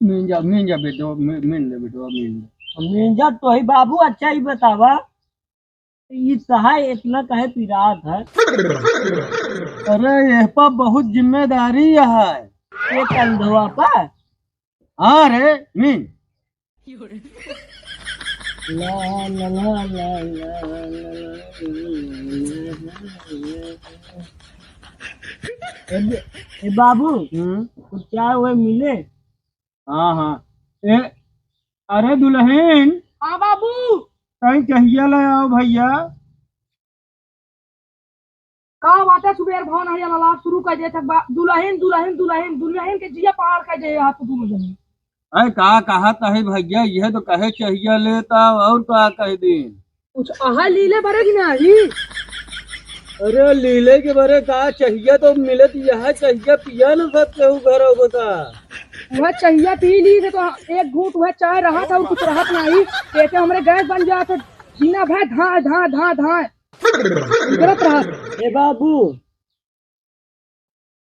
Mean जा बेटो, mean ले बेटो, मीन। मिर्जा तो ही बाबू अच्छा ही बतावा। ये सहाय इतना कहे पिरात है। अरे यह पर बहुत जिम्मेदारी है। ये कंधवा पर। हाँ रे मीन। ला ला ला ला ला ए बाबू कुछ चाय हुए मिले। हाँ हाँ। ए, अरे दुल्हन। हाँ बाबू। कहीं कहिया ले आओ भैया। का बात है सुबेर भान है वाला शुरू कर दे तक दुल्हन दुल्हन दुल्हन दुल्हन के जिया पहाड़ कर दे हाथ दोनों जने। अरे का कहा है भैया, यह तो कहे चाहिए लेता और का कह दी। कुछ आहा लीले बरे की नहीं। अरे लीले के बारे का चाहिए तो मिलत यह चाहिए पिया न सब केहू घर बता। वह चाहिए पी ली थे तो एक घूंट वह चाय रहा था और कुछ राहत नहीं। पेटे हमारे गैस बन गया तो जीना भाई धाए धाए धाए धाए गलत रहा। ए बाबू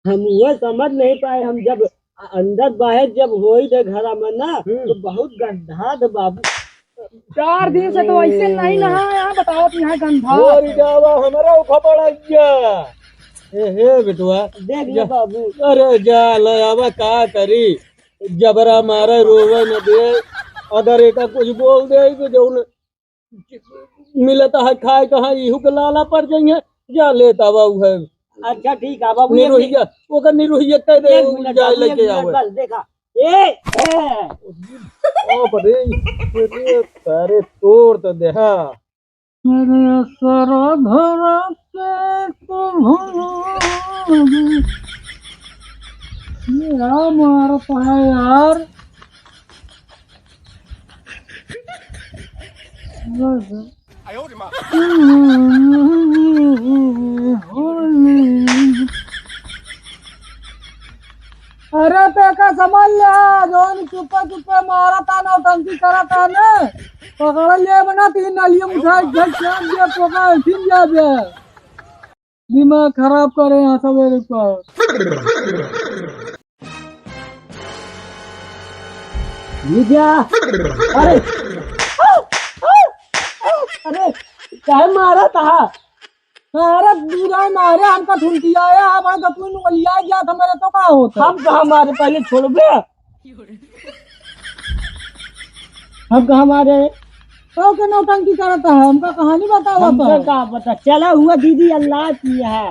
हम ये समझ नहीं पाए। हम जब अंदर बाहर जब हो ही थे घर में ना तो बहुत गंधा था बाबू। 4 दिन से तो ऐसे नहीं नहा यहाँ बताओ तो यहाँ गंधा जावा हमारा खपड़ा गया। हे बेटुआ देख ले बाबू। अरे जा ले आवा का करी। जबरा मारे रोवे न दे। अगर एक कुछ बोल दे तो जो मिलता है खाए कहाँ इहू के लाला पड़ जाइए। जा लेता हुआ है। अच्छा ठीक है बाबू। निरोहिया ओकर निरोहिया कह दे जाए लेके आवे। बस देखा ए ओ बड़े ये सारे तोड़ तो देखा। मेरे सर धरा के तुम मेरा मारता है यार। अरे पेका समझ ले जोन चुपे चुपे मारा था ना टंकी करा था ना पकड़ ले बना 3 नालियों उठा झट जान दिया पोका फिर जा बे। दिमाग खराब करे यहाँ सवेरे पर। विद्या अरे अरे क्या मारा था। अरे दूरा मारे हमका ठुनकी आया हमारे गपुन लिया गया था मेरे तो का होता। हम कहा हमारे पहले छोड़ गया। हम कहा हमारे तो के नौटंकी करता है हमका कहानी बताओ। हमका का पता चला हुआ दीदी अल्लाह की है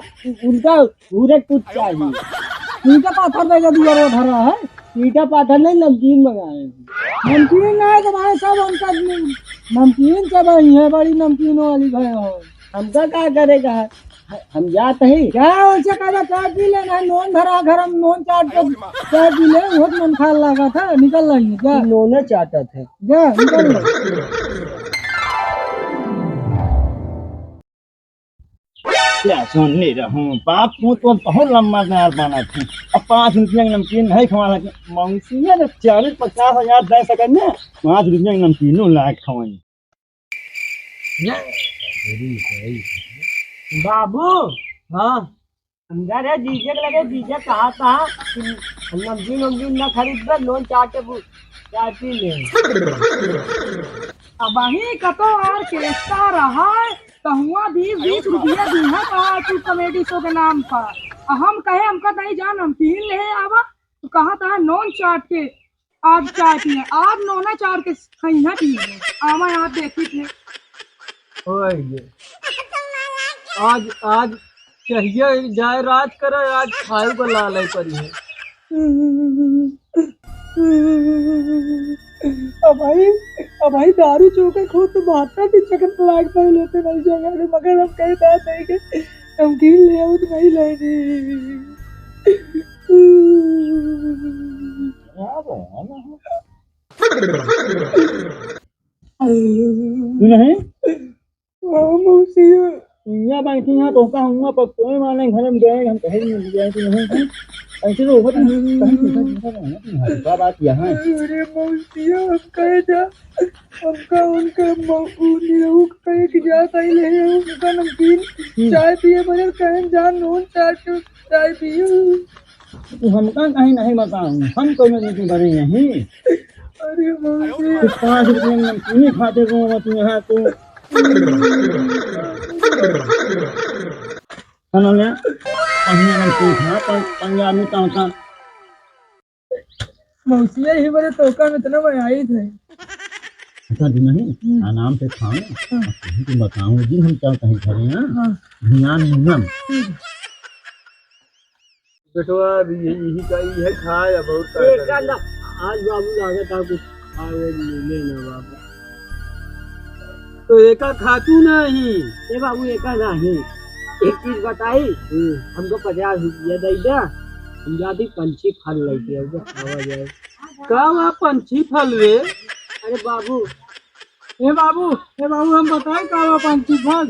उनका पूरे कुछ चाहिए। ईटा पाथर देगा दिया रो धरा है। ईटा पाथर नहीं नमकीन मंगाए। नमकीन नहीं तो भाई सब उनका नमकीन सब है बड़ी नमकीन वाली घर हो। हमका क्या करेगा। हम जाते ही क्या उनसे कहा चाय पी लेना है नोन धरा घर हम नोन चाट के चाय पी ले बहुत मन खा लगा था निकल रही है क्या नोने चाटा थे जा निकल क्या सुन नहीं रहूं बाप को तो बहुत लंबा नार बना थी। अब 5 रुपया की नमकीन नहीं खवा लगे मौसिया ने 40-50 हजार दे सके ना 5 रुपया की नमकीनों लाख खवाई। बाबू। हाँ अंदर है जीजे के लगे जीजे कहा था नमकीन वमकीन न खरीद लोन चाट के चाय पी ले। अब वही कतो और केसता रहा कहुआ 20-20 रुपया दीहा कहा तू कॉमेडी शो के नाम पर। हम कहे हमका नहीं जान नमकीन ले आवा तो कहा था नॉन चाट के आज चाय पिए आज नोना चाट के खैया पिए आवा यहाँ देखी थे। आज आज चाहिए जाए रात करे आज खाए को लाल पड़ी है। अब भाई दारू चौके खुद तो 72 सेकंड फ्लाइट पर लेते नहीं जाएंगे मगर हम कहीं बात नहीं के नमकीन ले आओ तो नहीं लेने। नहीं यहाँ बैंक यहाँ तो कहूँगा पर कोई माने घर में गए हम कहीं नहीं गए तो नहीं ऐसे तो होगा कहीं बात यहाँ अरे मौसिया हम कहे जा हमका उनका कहे कि जाता ही ले उनका नमकीन चाय पिए बगैर कहें जान नून चाय पिए। तो हमका कहीं नहीं बताऊँ, हम कोई नहीं करे नहीं। अरे मौसी, तो 5 रुपये में नमकीन खाते रहो तुम यहाँ तो सुनो ले अहिया नमकीन खा पर पंजाबी तड़का मौसिया ही मेरे तोका में इतना मैं आई थे। ऐसा भी नहीं आराम से खाओ तुम बताऊँ जी हम क्या कहीं खड़े हैं हाँ ध्यान नियम बेटवा अभी यही का ही है खाया बहुत आज बाबू लागत है कुछ खाए मिले ना बाबू। तो एका खातू नहीं। ए बाबू एक नहीं, एक चीज बताई, हमको 50 रुपया दे दे, हम जाती पंछी फल लेके आओ जो खावा जाए। का वहाँ पंछी फल रे? अरे बाबू ए बाबू हम बताए का वहाँ पंछी फल?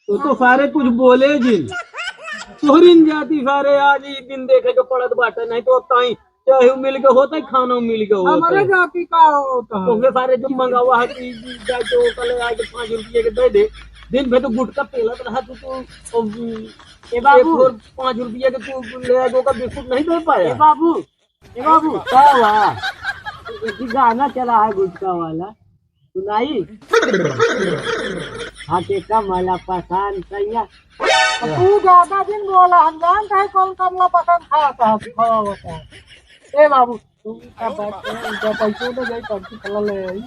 तो सारे कुछ बोले जिन तोहरीन जाती सारे आज ही दिन देखे के पड़त बाटे, नहीं तो ताई चाहे मिल के होता है खाना मिल के होता हमारे जाति का होता है। तो सारे जो मंगावा है कि जो कल आज 5 रुपये के दे दे, दिन भर तो गुटका पेलत रहा तो ए बाबू 5 रुपये के तू ले आगो का बिस्कुट नहीं दे पाया। ए बाबू क्या हुआ? एक गाना चला है गुटका वाला, सुनाई? हाथे का माला पसंद सैया। तू ज्यादा दिन बोला, हम जानते हैं कौन कमला पसंद खाता है खावा होता है। ए बाबू तू का बात है, पैसे तो गई पंछी फल ले आई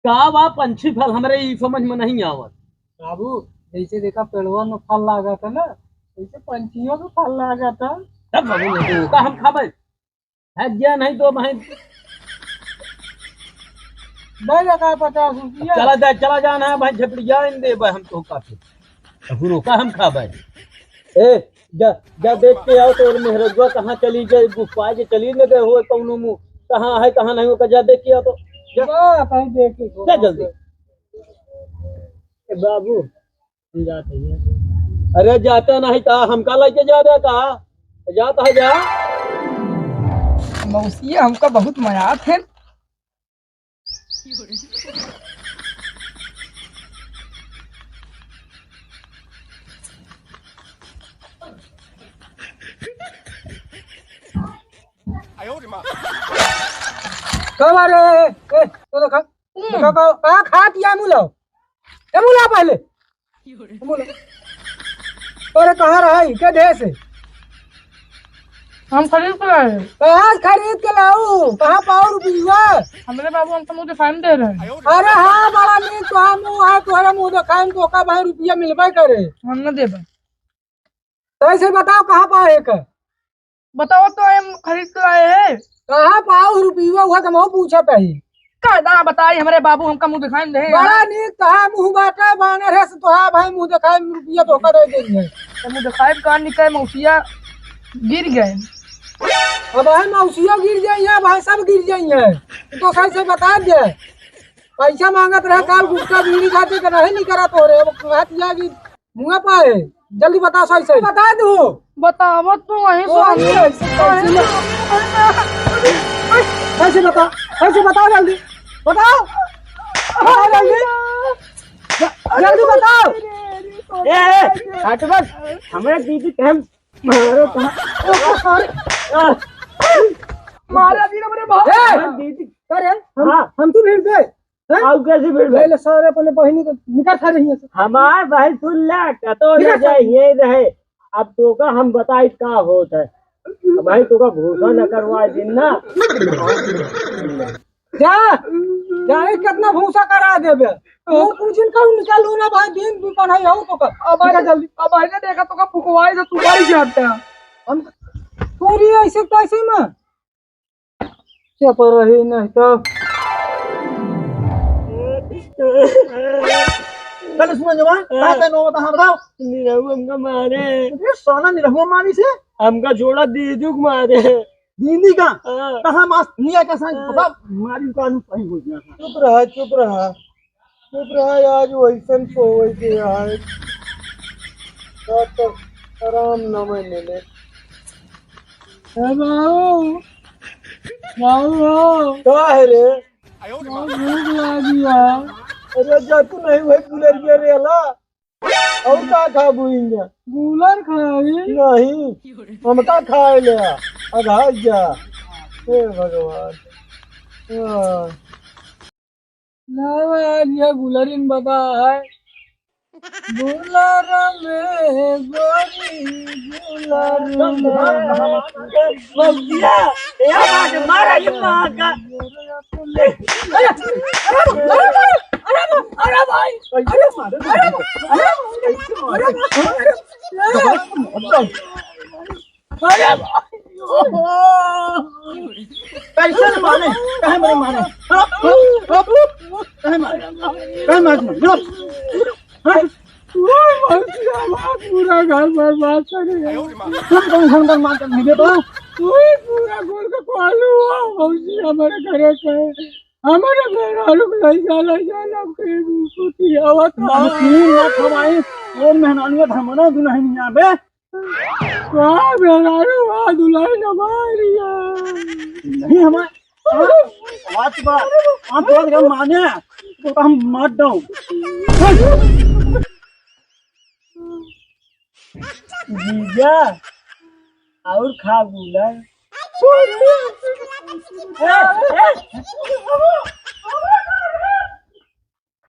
का बा पंछी फल हमरे ई समझ में नहीं आवत। बाबू जैसे देखा पेड़वा में फल लगा था ना, वैसे पंछियों में फल लगा था। तब बाबू नहीं तो हम खाबे है क्या, नहीं तो भाई दे लगा 50 रुपया। चला जाना है भाई, झपड़िया इन दे भाई हम तो काफी रोका हम खाबे। ए जा देख के आओ तो मेहरजुआ कहाँ चली गई, गुफा के चली न गए हो कौनो मुँह, कहाँ है कहाँ नहीं हो, जा देख के आओ तो कहीं देख के जा जल्दी। बाबू हम जाते हैं। अरे जाता नहीं था, हमका लेके जा रहा था, जाता है जा। मौसी हमका बहुत मजाक है। कब आ रहे तो देखा कहाँ खा दिया मुलाओ, ए मुला पहले मुला। अरे कहाँ रहा है क्या देश है? हम खरीद के लाए। कहाँ खरीद के लाऊ, कहाँ पाओ रुपया? हमरे बाबू हम तो मुँह दिखाई दे रहे हैं। अरे हाँ बड़ा नीक तो हम मुँह है, तुम्हारा मुँह दिखाई तो का भाई रुपया मिलबे करे, हम न देबे। तो ऐसे बताओ कहाँ पाए का? बताओ तो हम खरीद के लाए हैं। कहाँ पाओ रुपया हुआ तो मैं पूछा ही का बताई हमारे बाबू हमका मुँह दिखाई दे। बड़ा नीक कहा मुँह बाटा बानर है तो हाँ भाई मुँह दिखाई रुपया धोखा दे देंगे। तो मुँह दिखाई कहाँ निकले मौसिया गिर गए। अब भाई मौसिया गिर जाइए, भाई सब गिर जाइए, तो कैसे बता दे? पैसा मांगत रहे काल गुटका बीड़ी खाते तो नहीं नहीं करा तो रे मुँह पाए। जल्दी बता, सही सही बता दो। बताओ तो वही कैसे बता, कैसे बताओ जल्दी बताओ, जल्दी बताओ। हट बस, हमारे दीदी हम मारा दी मेरे भाई दीदी करे हम तू भीड़ दे अब कैसे भीड़ पहले सारे अपने बहिनी को निकाल खा रही है। हमारे भाई सुन ले तो ये रहे, अब तो का हम बताई का होता है भाई, तो का भूसा न करवा दिन ना जा जाए कितना भूसा करा देबे तो कुछ इनका निकालू ना भाई, दिन दुकान है हो तो का अब आजा जल्दी। अब आइने देखा तो का फुकवाई से तू बारी जाता है हम पूरी ऐसे कैसे में क्या पर रही नहीं तो कल सुन जवान का नो बता हम बताओ। निरहु हमका मारे, ये सोना निरहुआ मानी से हमका जोड़ा दीदी को मारे। दीदी का कहां मास निया का संग बता मारी का सही हो गया। चुप रहा चुप रहा चुप रहा, आज वैसन सोई के आए तो आराम न मिले। बाबू बाबू का है रे? भूख लगी है। अरे जा तू नहीं भाई कूलर के रे ला और का खा बुइंगे कूलर खाई नहीं हम का खाए ले आधा जा हे भगवान हाँ। नहीं यार ये कूलरिन बता है कूलर में गोरी कूलर में मौसिया ए आवाज मारा ये मां का अरे भाई अरे मारे कैसे माने कहे मेरे माने कहे मारे कहे मारे पूरा घर बर्बाद कर तुम कौन घर मार कर नहीं दे तो पूरा घर का पालू मौसी हमारे घरे के हमारे घर आलू नहीं जाला जाला के सूती आवत हम 3 लाख कमाई वो मेहमानियत हमना दुल्हन यहां बे वाह बेरारू वाह दुल्हन हमारी नहीं हमारे बात बात आप बात माने तो हम मार दो जीजा और खा गुला